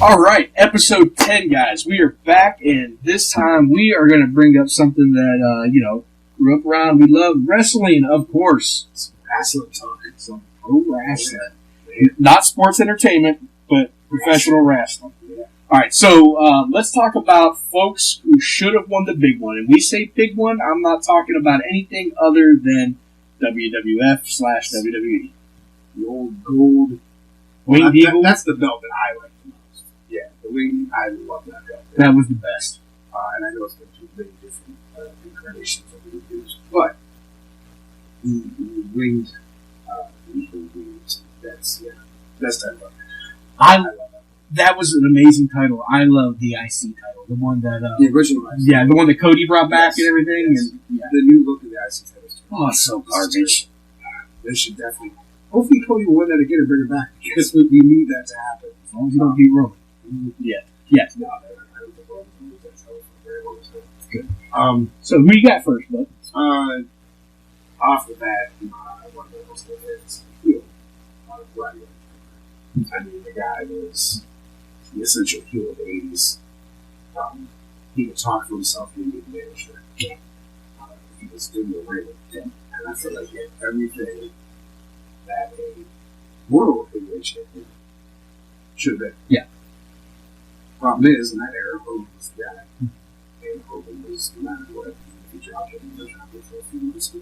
All right, episode 10, guys. We are back, and this time we are going to bring up something that, grew up around. We love wrestling, of course. Some wrestling talk. Some pro wrestling. Not sports entertainment, but professional wrestling. Yeah. All right, so let's talk about folks who should have won the big one. And we say big one, I'm not talking about anything other than WWF/WWE. The old gold. Winged Eagle. That's the belt that I like the most. Yeah, the Winged. I love that belt. That was the best. And I know it's been two very different incarnations of the used, but the Winged Eagle wings. That's best I love. I love that. That was an amazing title. I love the IC title, the one that the original IC. Yeah, the one that Cody brought back and everything. Yes. And yeah. The new look of the IC title. Oh, it's so garbage. They should definitely. Hopefully, Cody will win that again and bring it back because we need that to happen. As long as you don't beat Roman. Yeah. Yeah. No, I don't think Roman will lose that title for a very long time. Good. So who you got first, bud? Off the bat, one of the most favorites, heel, Gladiator. I mean, the guy was the essential heel of the 80s. He could talk for himself, he could be a manager. He was doing the ring. And I feel like he had everything that a world heavyweight champion should have been. Yeah. Problem is, in that era, Hogan was the guy. And Hogan was, no matter what, if he dropped him, he dropped him for a few months, he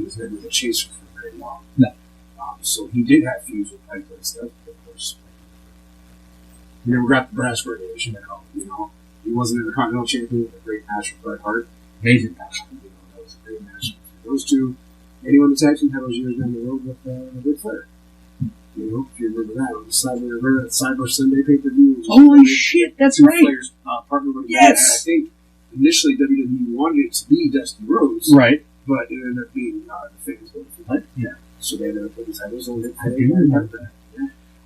was never the chaser for very long. No. So he did have feuds with Piper and stuff, but of course, he never got the brass radiation at all. He wasn't in the Continental Champion with a great match with Bret Hart. Amazing match. That was a great match. Those two, anyone the tag team had those years down the road with Ric Flair. If you remember that, on the Cyber Sunday pay-per-view. Holy shit, that's right. Flair's partner with Yes. I think initially WWE wanted it to be Dusty Rhodes. Right. But it ended up being the Famous One. Yeah. So they ended up putting titles on it.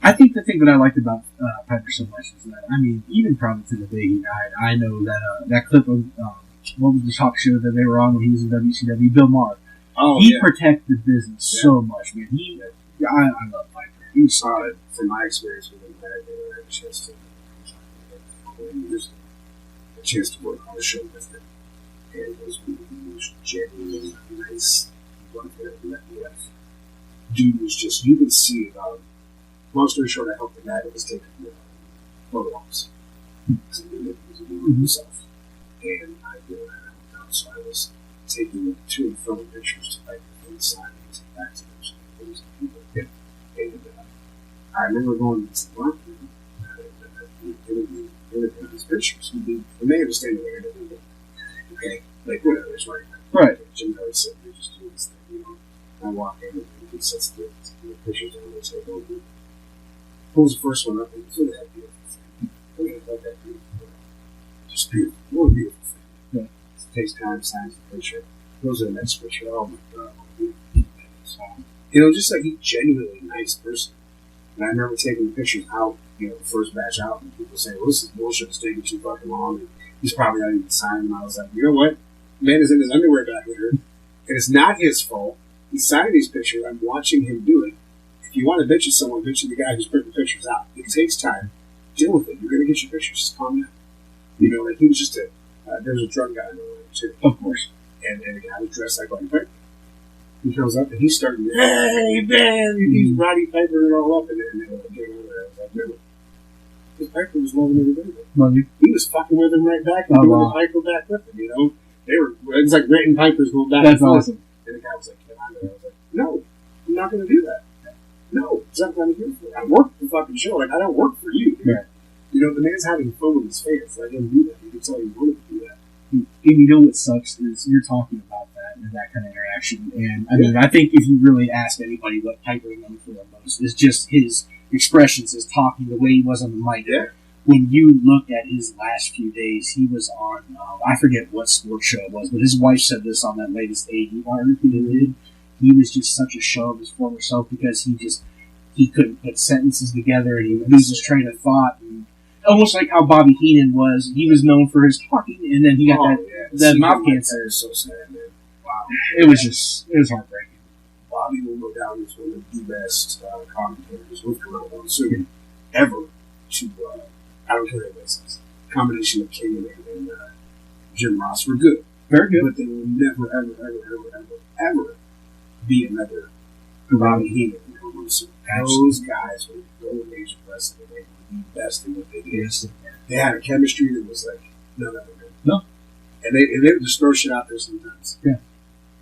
I think the thing that I liked about Piper so much is that, even probably to the day he died, I know that that clip of, what was the talk show that they were on when he was in WCW? Bill Maher. He protected the business so much, man. I love Piper. He was solid. From my experience with him, I had a chance to work on the show with him. And it was genuinely nice. One thing that let me laugh. Dude was just, you can see, long story short, I helped the guy that was taking the photo ops. Because he was doing himself. And I did what I helped out. So I was taking to and from pictures to like inside and to back to them. So things that people did. And I remember going to the marketing interview these pictures. And they understand the way interview. Okay? Like, whatever, it's right. Right. Jim Hart said, we just do this thing, I walk in and he sets the pictures down and say, oh, pulls the first one up and look at that beautiful thing. Look at that beautiful thing. Just beautiful. What a beautiful thing. Yeah. Takes time, signs the picture, goes to the next picture. Oh my God, what a beautiful thing. Just like he's genuinely nice person. And I remember taking the pictures out, the first batch out, and people saying, well, this is bullshit, it's taking too fucking long, and he's probably not even signed. And I was like, you know what? The man is in his underwear back there, and it's not his fault. He's signing these pictures. I'm watching him do it. If you want to bitch at someone, bitch at the guy who's putting the pictures out. It takes time. Deal with it. You're going to get your pictures. Just calm down. Like he was just there was a drug guy in the room, too. Of course. And the guy was dressed like Roddy Piper. He shows up and he's starting to, hey, man, he's Roddy Piper and all up. And then getting over there. I was like, dude, this Piper was loving everybody. He was fucking with him right back and doing the Piper back with him, it was like Ray and Piper's going back and forth. Awesome. And the guy was like, I was like, no, I'm not going to do that. No, it's not what I'm here for. I work the fucking show. Like, I don't work for you. Right. The man's having fun with his fans. Let him do that. You can tell he wanted to do that. And what sucks is you're talking about that and that kind of interaction. And I think if you really ask anybody what Piper is known for the most, is just his expressions, his talking, the way he was on the mic. Yeah. When you look at his last few days, he was on, I forget what sports show it was, but his wife said this on that latest AD interview he did. He was just such a show of his former self because he couldn't put sentences together and he would lose his train of thought. And almost like how Bobby Heenan was. He was known for his talking, and then he got that mouth cancer. Is so sad, man. Wow. It was heartbreaking. Bobby will go down as one of the best commentators with Gorilla soon ever. to I don't care what it is. Combination of King and Jim Ross were good. Very good. But they will never, ever, ever, ever, ever, ever be another Bobby Heenan and Bill Russo. Those guys were golden age of wrestling. They were the best in what they did. Yes. They had a chemistry that was like none other than. No. And they would just throw shit out there sometimes. Yeah.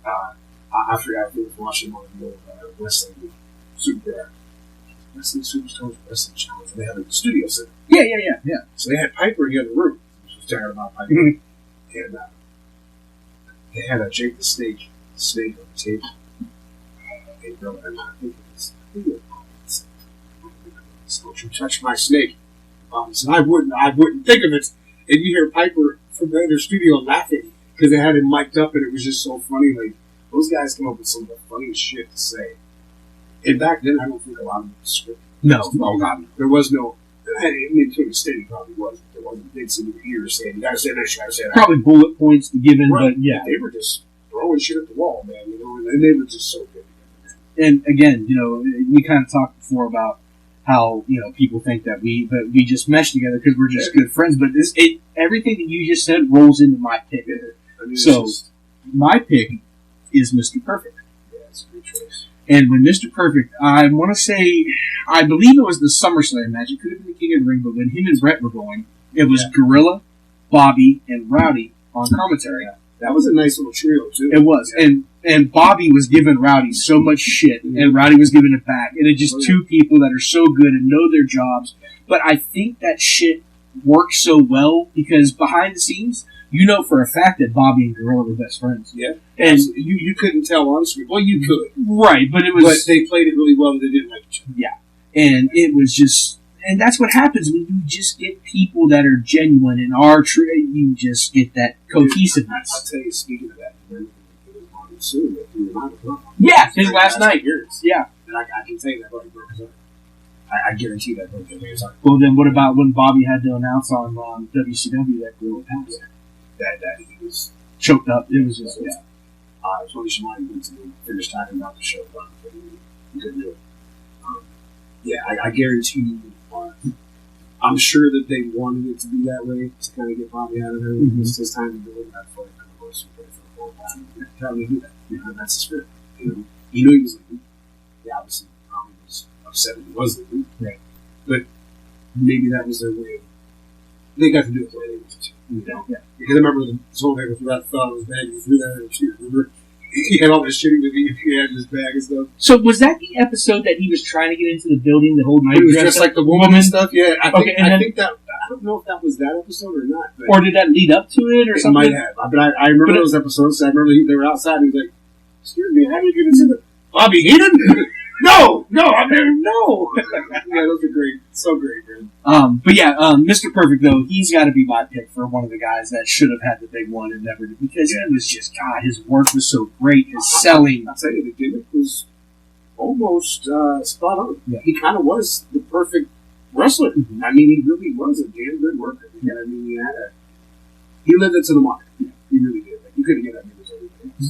I forgot if I was watching one of the wrestling Superstars Wrestling Challenge. They had a studio set. Yeah. So they had Piper in the other room. She was talking about Piper. Mm-hmm. And they had a Jake the Snake on the table. They wrote, and I think it was, don't you touch my snake. So I wouldn't think of it. And you hear Piper from the other studio laughing because they had him mic'd up and it was just so funny. Like, those guys come up with some of the funniest shit to say. And back then, I don't think a lot of them was scripted. No, God. There was no. I mean, to an extent, it probably was. There wasn't things in your ears saying, you gotta say this, you gotta say that. Probably bullet points given, right. But yeah. They were just throwing shit at the wall, man, you know, and they were just so good. And again, you know, we kind of talked before about how, you know, people think that we just mesh together because we're just good friends, but everything that you just said rolls into my pick. Yeah. I mean, so, my pick is Mr. Perfect. Yeah, it's a good choice. And when Mr. Perfect, I want to say, I believe it was the SummerSlam match. It could have been the King of the Ring, but when him and Brett were going, it was Gorilla, Bobby, and Rowdy on commentary. Yeah. That was a nice little trio, too. It was. Yeah. And Bobby was giving Rowdy so much shit, and Rowdy was giving it back. And it's just two people that are so good and know their jobs. But I think that shit works so well because behind the scenes, you know for a fact that Bobby and Gorilla were best friends. Yeah. And you couldn't tell on screen. Well, you could. Right, but it was... But they played it really well and they didn't like each other. Yeah. And it was just... And that's what happens when you just get people that are genuine and are true. You just get that cohesiveness. I'll tell you, speaking of that, soon, yeah, his last night. Years. Yeah. And I can tell you that Bobby broke his arm. I guarantee that broke his arm. Well, then what about when Bobby had to announce on WCW that Gorilla passed? That he was choked up. It was just, Tony Schiavone went to finish talking about the show. He couldn't do it. I guarantee you, I'm sure that they wanted it to be that way to kind of get Bobby out of there. Mm-hmm. It's his time to do it. That for the most for the whole time. Probably do that. You know, that's the spirit. You know, he knew he was leaving. He obviously probably was upset that he was leaving. Right. But maybe that was their way. They got to do it the way they wanted to. You know? Yeah. Because I remember the whole thing with that fell in his bag. He threw that in the chair. Remember? He had all that shit he had in his bag and stuff. So was that the episode that he was trying to get into the building the whole night? It was just like the woman and stuff. Yeah, I think that. I don't know if that was that episode or not. Or did that lead up to it or it something? It might have. But I remember those episodes. I remember they were outside. And he was like, "Excuse me, how do you get into the Bobby Heenan?" No, I mean, no. Yeah, those are great. So great, man. But yeah, Mr. Perfect, though, he's got to be my pick for one of the guys that should have had the big one and never did. Because it was just, God, his work was so great. His selling. I'll tell you, the gimmick was almost spot on. Yeah. He kind of was the perfect wrestler. Mm-hmm. I mean, he really was a damn good worker. Yeah. I mean, he lived it to the mark. Yeah. He really did. Like, you couldn't get that everything.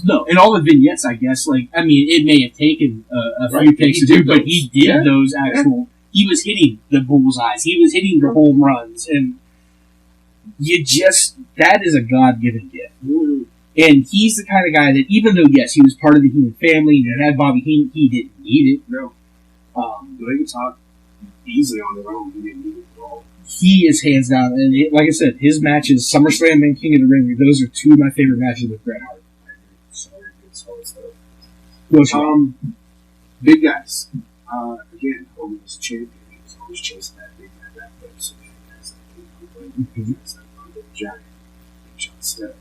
No, and all the vignettes, I guess, like, I mean, it may have taken a few takes to do, but he did those actual, he was hitting the bullseyes, he was hitting the home runs, and that is a God-given gift. Mm-hmm. And he's the kind of guy that, even though, yes, he was part of the Heenan family, and had Bobby Heenan, he didn't need it. No. They could talk easily on their own, he didn't need it at all. He is hands down, and like I said, his matches, SummerSlam and King of the Ring, those are two of my favorite matches with Bret Hart. Big guys. Again, Hogan was a champion. He was always chasing that big guy back there. So many guys like the Giant, John Step.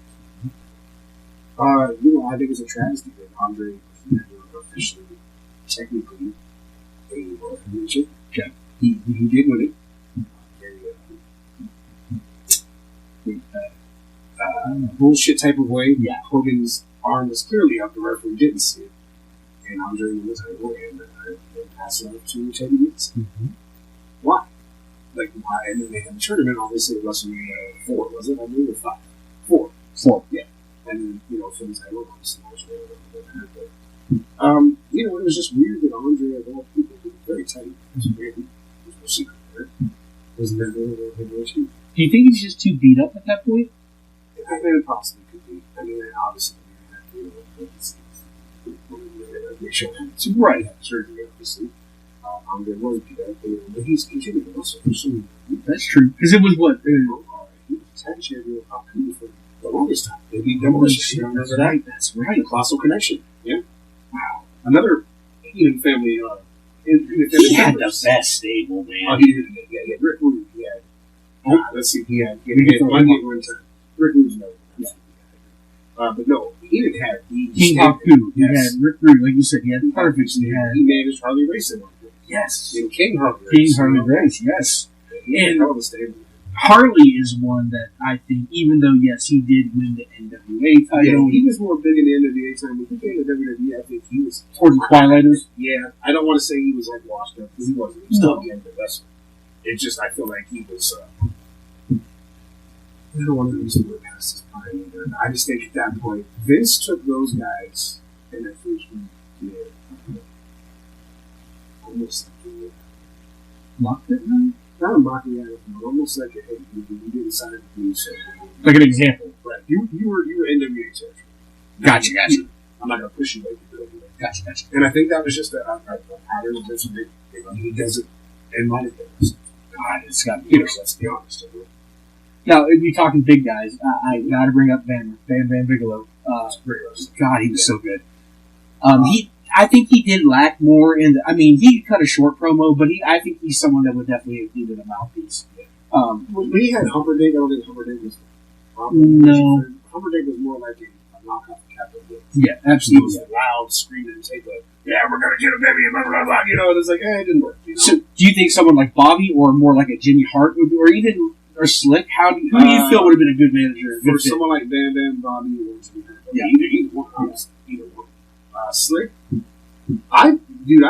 I think it's a travesty that Andre was never officially, technically, a world championship. Yeah. He did win it. Bullshit type of way. Yeah. Hogan's arm was clearly up. The referee didn't see it. And Andre won the title and passed it off to Teddy Beats. Mm-hmm. Why? Like, why? And then they had the tournament, obviously, at WrestleMania 4, was it? I believe, or 5? 4. Yeah. And then, for the title, obviously, but, it was just weird that Andre, of all people, was very tight. It was weird. There was no secret there. was never a heavyweight champion. Do you think he's just too beat up at that point? I think it possibly could be. I mean, obviously, they show him to Right. surgery, obviously. I'm going to worry about that, but he's continuing to wrestle for so many years. That's true. Because it was what? He was a tag champion of Haku for the longest time. They beat Demolition. That's right. That's right. The Colossal Connection. Yeah. Wow. Another Heenan family. He had the best stable, man. Oh, he did. Yeah, he had Rick Rude. He had. Let's see. He had Monday at one time. Rick Rude's no. Yeah. But no, he didn't have the King Haku. He had Rick Rude, like you said. He had perfect. He managed Harley Race at one point. Yes. And King Harley Race. King Harley Race. Yes. And hell of a stable. Harley is one that I think, even though yes, he did win the NWA title. Yeah, he was more big in the NWA time. When he came to WWE, I think he was towards the Twilighters. Yeah, I don't want to say he was like washed up because he wasn't. He was still getting the wrestler. It's just I feel like he was. I don't want to use the word past his prime either. I just think at that point, Vince took those guys and that first year, almost like Locked it now? not a mocking at it, but almost like a hey, you didn't sign up to do so. Like an example. Right. You were NWA territory. Gotcha. I'm not gonna push you like you do anyway. Gotcha. And I think that was just a pattern of Vince. He doesn't, in my opinion. God, it's got to be. Let's be honest. Now, if you're talking big guys, I got to bring up Bam Bigelow. God, he was so good. I think he did lack more in the. I mean, he cut a short promo, but I think he's someone that would definitely have needed a mouthpiece. When he had Humperdinck, I don't think Humperdinck was. No. Humperdinck was more like a knockoff of Captain Dick. Yeah, He absolutely. was loud, screaming, take a, yeah, we're gonna get a baby, blah blah blah. You know, and it's like, it didn't work. You know? So, do you think someone like Bobby or more like a Jimmy Hart would, or even or Slick? Who do you feel would have been a good manager? For someone like Bam Bam, Bobby, or Jimmy Hart. Yeah. Either one. Honestly, either one. Slick. I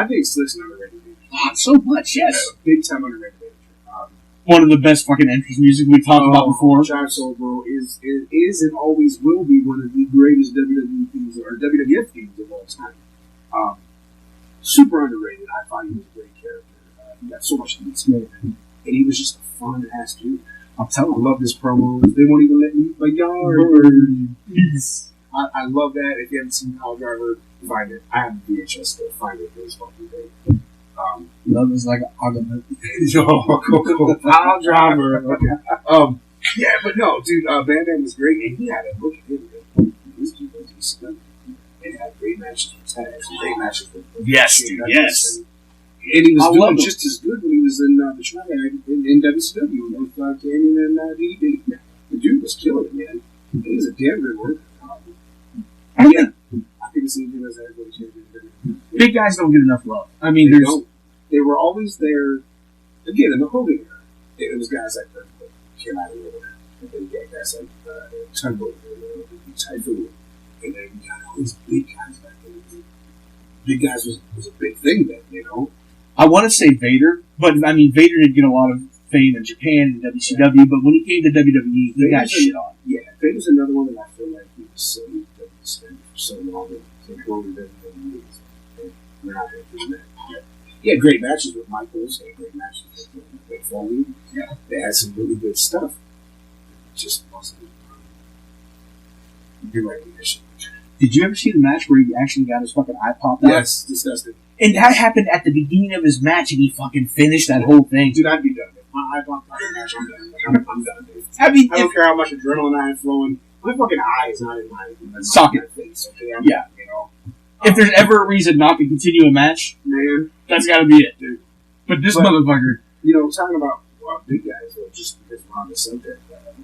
think Slick's an underrated manager. Oh, so much, yes. Big time underrated manager. One of the best fucking entrance music we talked about before. John Soul, bro, is and always will be one of the greatest WWE themes or WWF themes of all time. Super underrated. I thought he was a great character. He got so much detail, and he was just a fun ass dude. I'm telling you, I love his promos. They won't even let me eat my yard. I love that. If you haven't seen Kyle Driver, find it. I have a VHS still. Find it. It was fucking great. Love is like an argument. Kyle Driver. Okay. Yeah, but no, dude, Van Damme was great, and he had a look at him. This dude was decent. And had great matches with tags, great matches with. Yes, dude, yes. And he was doing just as good when he was in the Triad in WCW with Canyon and DDP. The dude was killing it, man. He was a damn good worker. I think it's even as a heavyweight champion. Big guys don't get enough love. I mean, they were always there. Again, in the Hogan era, it was guys like that came out of nowhere. And then you got guys like Tugboat, Typhoon, and then you got all these big guys back then. Big guys was a big thing then, you know. I want to say Vader, but I mean Vader did get a lot of fame in Japan and WCW, but when he came to WWE, he got shit on. Yeah, Vader's another one that I feel like he was so WCW for so long. Longer than WWE. We're not going to do that. He had great matches with Michaels. He had great matches with Foley. Yeah, they had some really good stuff. It just wasn't good recognition. Did you ever see the match where he actually got his fucking eye popped out? Yes, disgusting. And that happened at the beginning of his match, and he fucking finished that whole thing. Dude, I'd be done. My eye popped out in the match. I'm done. I'm done, dude. I mean, I don't care how much adrenaline I have flowing. My fucking eye is not in my socket. Face, okay? Yeah. You know. If there's ever a reason not to continue a match, man, that's got to be it, dude. But this motherfucker, you know, talking about big guys, though, just because we're on the subject,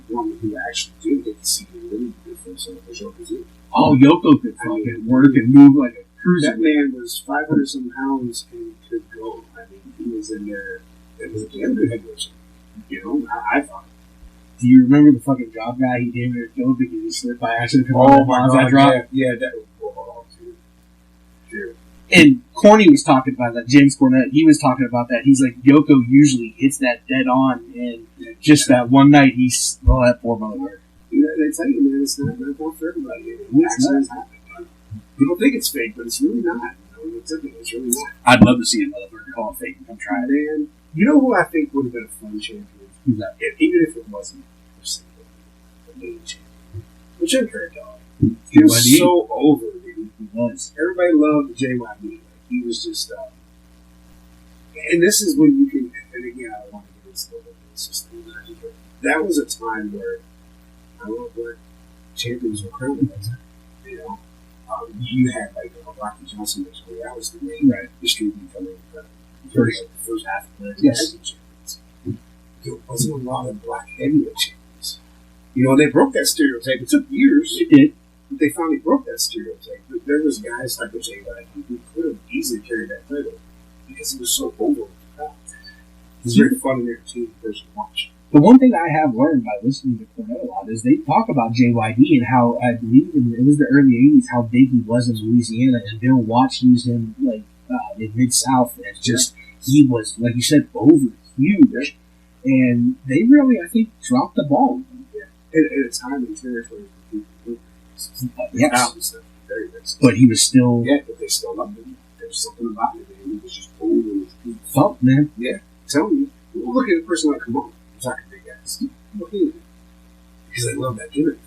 one who actually did get to see the really difference in the show Brazil. Oh, Yoko could fucking work and move like a cruiser. That man was 500 some pounds and could go. I mean, he was in there. It was a damn good heavyweight. You know, I thought. Do you remember the fucking job guy he damn near killed because he slipped by accident? Oh my god! That drop. Yeah, that was. Dude. And Corny was talking about that. James Cornette, he was talking about that. He's like, Yoko usually hits that dead on, and just that one night, he's that poor motherfucker. They tell you, man, it's not going to work for everybody. Accidents happen. People think it's fake, but it's really not. You know, it's really not. I'd love to see a motherfucker call it fake and come try it. Man, You know who I think would have been a fun champion? Who's that? Even if it wasn't per se the main champion. But Jim Carrey, dog. He was so over, dude. He was. Everybody loved JYD. Like, he was just, and this is when you can, and again, I don't want to get into this system, but that was a time where I don't know what champions were crowned at that time. You know, you had like Rocky Johnson, where that was the main history becoming the first half of the champions. There wasn't a lot of black heavyweight champions. You know, they broke that stereotype. It took years. It did. But they finally broke that stereotype. But there was guys like JYD who could have easily carried that title because he was so over with the crowd. He's very fun and entertaining person to watch. The one thing I have learned by listening to Cornette a lot is they talk about JYD and how, I believe it was the early 80s, how big he was in Louisiana, and Bill Watts used him like in Mid-South, and just, he was, like you said, over, huge. And they really, I think, dropped the ball. Yeah. At a time and territory for people. Yes. Very nice. But he was still... Yeah, but they still loved him. There's something about him, man. He was just over with people. Felt, man. Yeah. I'm telling you. Look at a person like Kamon. Talking big guys. Look at him. Because I love that gimmick.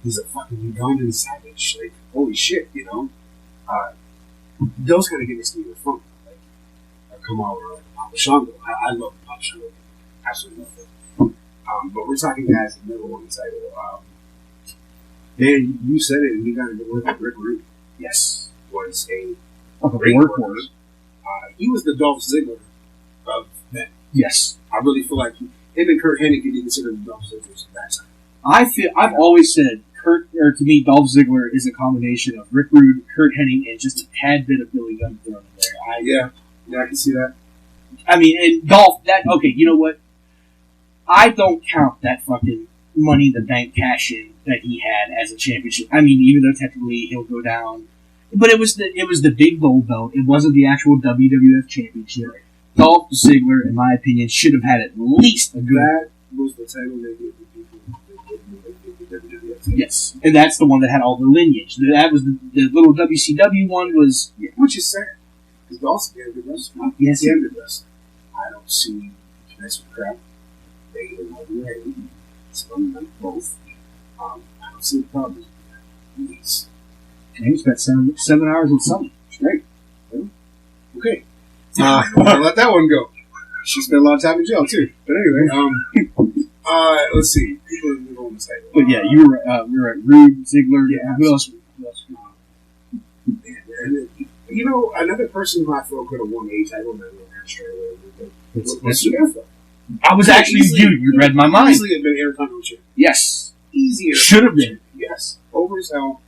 He's a fucking Ugandan savage. Like, holy shit, you know? Those kind of gimmicks to me were fun. Like, Kamon or Papa Shango. I love Papa Shango. Absolutely love them. But we're talking guys that never won the title. Man, you said it, and you got to go with Rick Rude. Yes. Was a great workhorse. He was the Dolph Ziggler of men. Yes. I really feel like him and Kurt Hennig could be considered the Dolph Zigglers of that time. I've always said to me, Dolph Ziggler is a combination of Rick Rude, Kurt Hennig, and just a tad bit of Billy Gunn thrown in there. Yeah, I can see that. I mean, and Dolph, okay, you know what? I don't count that fucking Money in the Bank cash-in that he had as a championship. I mean, even though technically he'll go down, but it was the big gold belt. It wasn't the actual WWF championship. Dolph Ziggler, in my opinion, should have had at least a good. That was the title they gave the people that gave the WWF. Yes, and that's the one that had all the lineage. That was the little WCW one was, which is sad because Dolph's a good wrestler. Yes, he's a good wrestler. I don't see connects with crap. They either love you or hate you. Some like both. I don't see the problem. He spent 7 hours in Summit straight. Okay. I'll let that one go. She spent a lot of time in jail too. But anyway, let's see. People are on the title. But yeah, we were at Rude, Ziggler. Yeah, who else? And, you know, another person who I feel could have won a title and then won straight away was Sudafo. I was actually you read my mind. Easily have been Intercontinental champion. Yes. Easier. Should have been. Yes. Over as hell.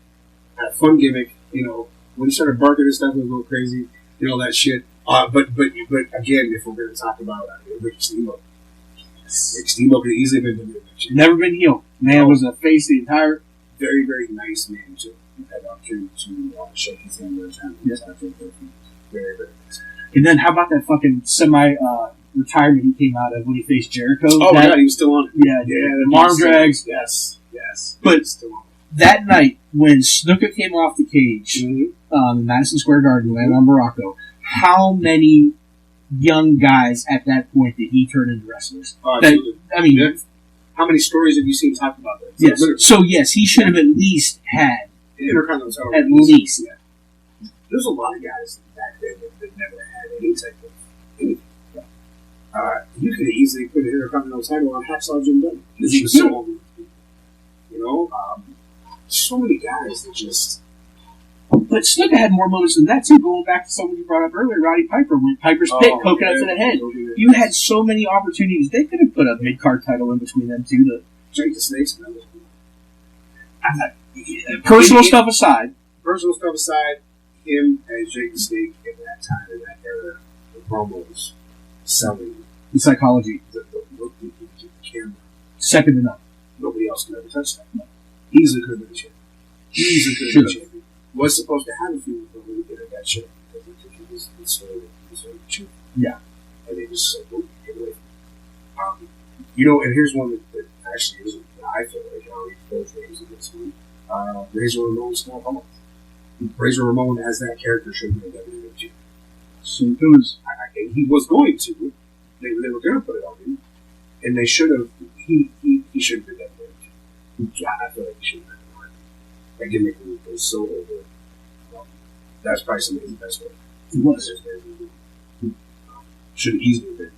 Had a fun gimmick. You know, when he started barking and stuff, it was a little crazy. You know, that shit. But again, if we're going to talk about Ricky Steamboat, Rick Steamboat could easily have been never been healed. Man was a face the entire. Very, very nice man too. Had the opportunity to shake his hand with time. Yes. Very, very nice. And then how about that fucking retirement he came out of when he faced Jericho? Oh my god, he was still on it. Yeah, the arm drags. Yes. But still on it. That night when Snuka came off the cage in Madison Square Garden, landed on Morocco, how many young guys at that point did he turn into wrestlers? How many stories have you seen talk about that? Yes. So yes, he should have at least had Intercontinental. At least. Yeah. There's a lot of guys back then that never had any type of anything. You could have easily put an Intercontinental title on Hacksaw Jim Duggan because he was so old. You know, so many guys that just. But Snuka had more moments than that too. Going back to someone you brought up earlier, Roddy Piper, when Piper's Pit, coconut to the head. You had so many opportunities. They could have put a mid-card title in between them too. Jake the Snake's another one. Personal stuff aside, him as Jake the Snake in that time, in that era, the promos, selling, the psychology, the look the camera, second to none. Nobody else could ever touch that. Easily could have been a champion. Easily could have been a champion. Was supposed to have a feud with him when he got shit because he was sort of cheap. Yeah. And they just said, "Well, get away from him." You know, and here's one that actually isn't. I feel like how he both names in this one. Razor Ramon Scott Hall. Razor Ramon as that character should have been a WWE champion. So it was. He was going to, They were going to put it on him, and they should have. He should have been that way. Yeah, I feel like he should have been that way. That gimmick was so over. That's probably somebody's best work. It was. Should have easily been.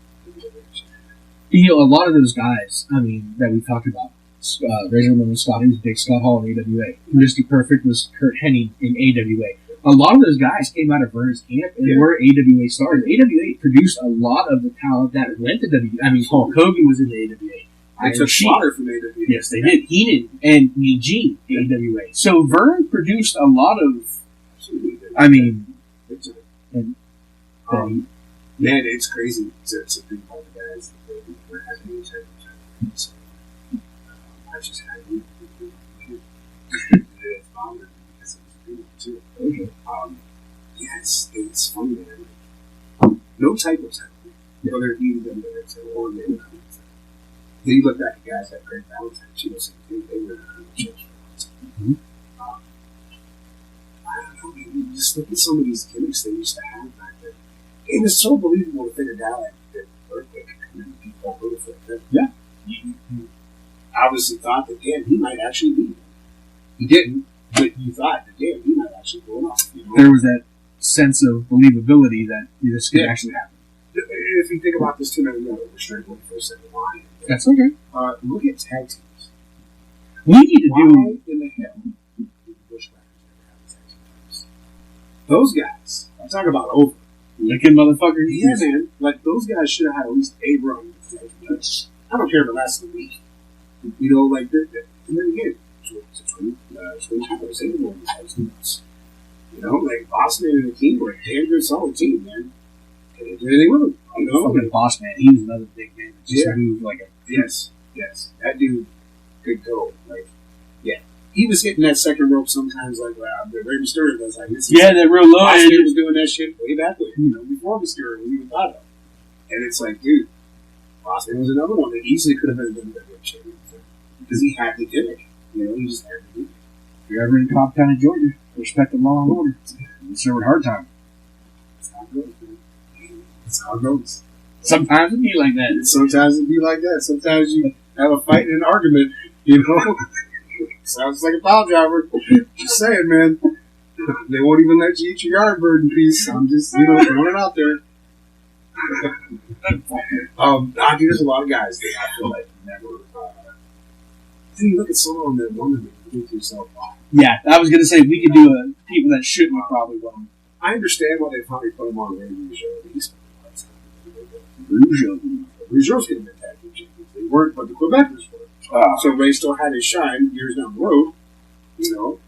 A lot of those guys, I mean, that we talked about, Razor Ramon Scott, he was Big Scott Hall in AWA. Mr. Perfect was Kurt Hennig in AWA. A lot of those guys came out of Vern's camp and were AWA stars. AWA produced a lot of the talent that went to WWE. I mean, Hulk Hogan was in the AWA. They took Slaughter from AWA. Yes, they did. Heenan and Eugene, AWA. So Vern produced a lot of, I mean, and man, it's crazy to think about the guys that they never had any type of time. So, I just had you. It's bothered because it was good too. Yeah, it's funny, man. No type of time. Whether it be them or they were coming. Then you look back at guys like Greg Valentine, they were on the church for a long time. I don't know, you just look at some of these gimmicks they used to have back then. It was so believable to think a guy like the Earthquake could come in and beat Paul Hogan like that. Yeah. You obviously thought that, damn, he might actually beat him. He didn't, but you thought that, damn, he might actually pull it off. You know? There was that sense of believability that this could actually happen. If you think about this too, we're straight when we first said the line. That's okay. Look at tag teams. We need to Why in the hell did the Bushwhackers never have tag teams? Those guys, I'm talking about over. Licking motherfuckers. Yeah, man. Like, those guys should have had at least a run. I don't care if it lasted a week. You know, like, and then again, twin towers, they were more than tag teams. You know, like, Bossman and the team were a damn good solid team, man. They didn't do anything with them. You know, fucking Boss Man, he was another big man that just moved like a. Yes. That dude could go. Like, yeah. He was hitting that second rope sometimes, like the Rey Mysterio does. Like, that real low. Bossman was doing that shit way back when, you know, before Mysterio was even thought of. And it's like, dude, Bossman was another one that easily could have been a WWE champion because he had the gimmick. You know, he just had the gimmick. If you're ever in Cobb County, Georgia, respect the law and order. It's a hard time. That's how it goes, man. That's how it goes. Sometimes it be like that. Sometimes it be like that. Sometimes you have a fight and an argument, you know. Sounds like a pile driver. Just saying, man. They won't even let you eat your yard bird in peace. I'm just, you know, throwing it out there. I think there's a lot of guys that I feel like never. Then you look at some of them that wanted to think to yourself, wow. Yeah, I was going to say we could do people that shouldn't have probably won. I understand why they finally put him on Randy Show. He spent a lot of time. Rougeau's getting the tag team champions. They weren't, but the Quebecers were. So Ray still had his shine years down the road. You know,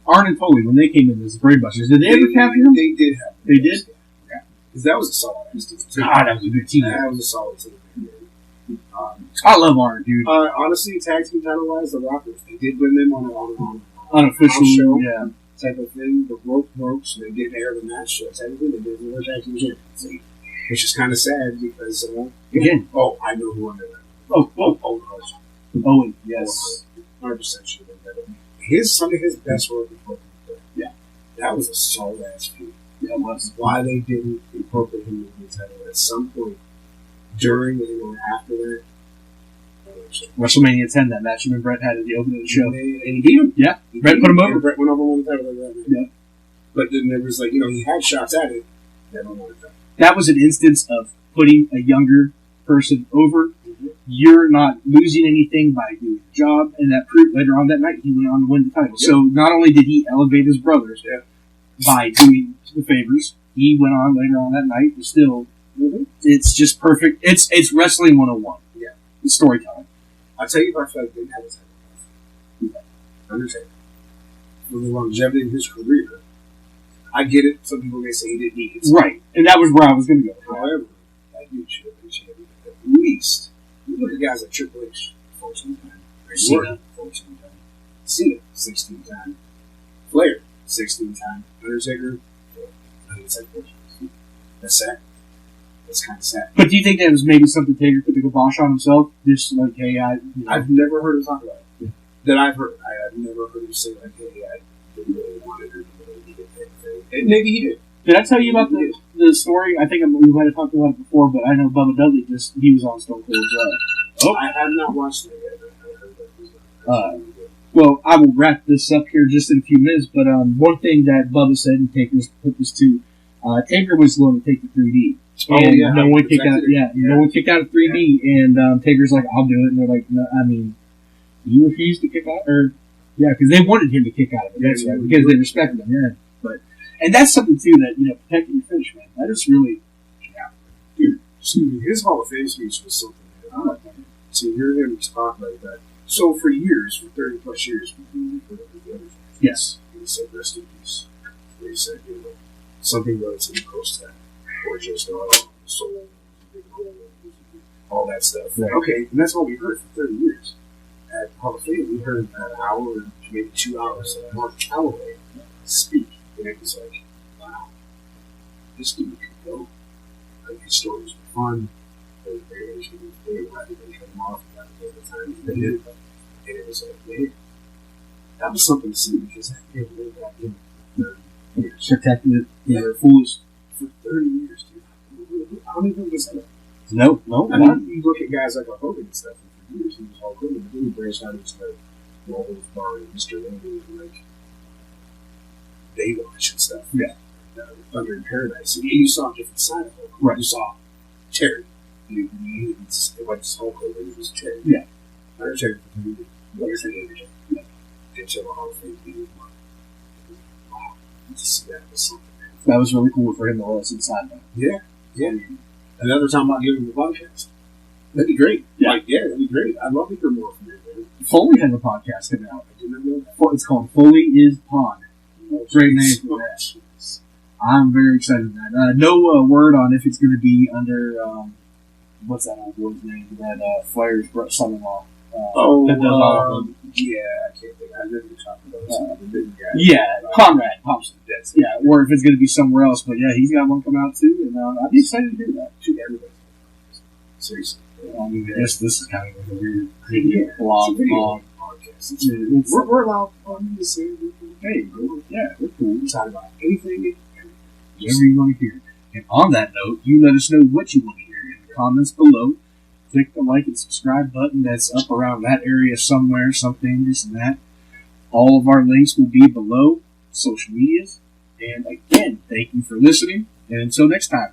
Arn and Foley, when they came in as the Brave Busters, did they ever capture them? They did have them. They did? Yeah. Because that was a solid team. God, that was a good team. That was a solid team. I love Arn, dude. Honestly, tag team title-wise, the Rockers, they did win them on unofficial show. Yeah. Type of thing. The rope broke, so they didn't air the match. So technically, they did the tag team champions, which is kind of sad because again. Oh, I know who won that. Owen, yes, 100% sure that some of his best work before. Yeah, that was a solid ass feud. Yeah, it was. Why they didn't incorporate him in the title at some point during or after that. WrestleMania 10, that match him and Brett had at the opening of the show. And he beat him. Yeah. Brett put him over. Brett went over one title like that. Yeah. But then there was he had shots at it. Never won it. That was an instance of putting a younger person over. Mm-hmm. You're not losing anything by doing the job. And that proved later on that night he went on to win the title. Yeah. So not only did he elevate his brothers by doing the favors, he went on later on that night and still, it's just perfect. It's wrestling 101. Yeah. It's storytelling. I'll tell you if I feel like didn't have a title. Undertaker. With the longevity of his career, I get it. Some people may say he didn't need it. Right. And that was where I was going to go. However, that dude should have been champion at least. You look at guys like Triple H, 14 times. Cena, 14 times. Cena, 16 times. Flair, 16 times. Undertaker, 14 times. That's sad. That's kind of sad. But do you think that was maybe something Taker put the kibosh on himself? Just like, hey, I've never heard him talk about it. Yeah. That I've heard. I've never heard him say, like, hey, I didn't really want it or didn't really need it. And maybe he did. Did I tell you about the the story? I think we might have talked about it before, but I know Bubba Dudley he was on Stone Cold. I have not watched it yet. I heard that was well, I will wrap this up here just in a few minutes, but one thing that Bubba said, and Taker put this too, Taker was going to take the 3D. And no one kicked out. No one kicked out of 3D, and Taker's like, "I'll do it," and they're like, "No, I mean, you refused to kick out, or because they wanted him to kick out of it. That's right, because they respected him. Yeah, and that's something too that protecting your finish, man. That is really, dude. See, his Hall of Fame speech was something. So you're him talk like that. So for years, for 30 plus years, we heard of the other thing. Yes. He said, "Rest in peace." He said, something relatively close to that, or just soul, all that stuff. Right. Okay, and that's all we heard for 30 years. At Hall of Fame, we heard an hour, maybe 2 hours of Mark Calloway speak, and it was like, wow, this dude could go. Like, his stories were fun. They were happy to cut him off at the time they did it. And it was like, man, that was something to see because that kid lived that in 30 years. Protecting it, foolish. For 30 years, dude. I don't even think it's that. No. I mean, you look at guys like Hogan and stuff, and for years he was all good, and then he branched out into like Rolls Bar and Mr. Lady and like Baywatch and stuff. Yeah. Thunder in Paradise. And you saw a different side of Hogan. Right. You saw Terry. It went to Hulk Hogan, it was Terry. Yeah. Terry for 3 years. Yeah. Until the Hall of Fame being one. Wow. To see that was something. That was really cool for him to let us inside that. Yeah. Another time I'll give him the podcast. That'd be great. Yeah. That'd be great. I'd love to hear more from you, man. Foley has a podcast coming out. I didn't know that. It's called Foley is Pond. Great name for that. I'm very excited for that. No word on if it's going to be under, what's that old boy's name? That Flair's son-in-law. Yeah, I can't think. I never talked about the big guy. Yeah, Conrad Thompson. Yeah, or if it's going to be somewhere else. But yeah, he's got one coming out too, and I'd be excited to hear that. Shoot, everybody. Seriously. I mean, this is kind of a weird blog podcast. We're allowed on the same. Hey, yeah, we're cool. We talk about anything, whatever you want to hear. And on that note, you let us know what you want to hear in the comments below. Click the like and subscribe button that's up around that area somewhere, something, this and that. All of our links will be below, social medias. And again, thank you for listening. And until next time.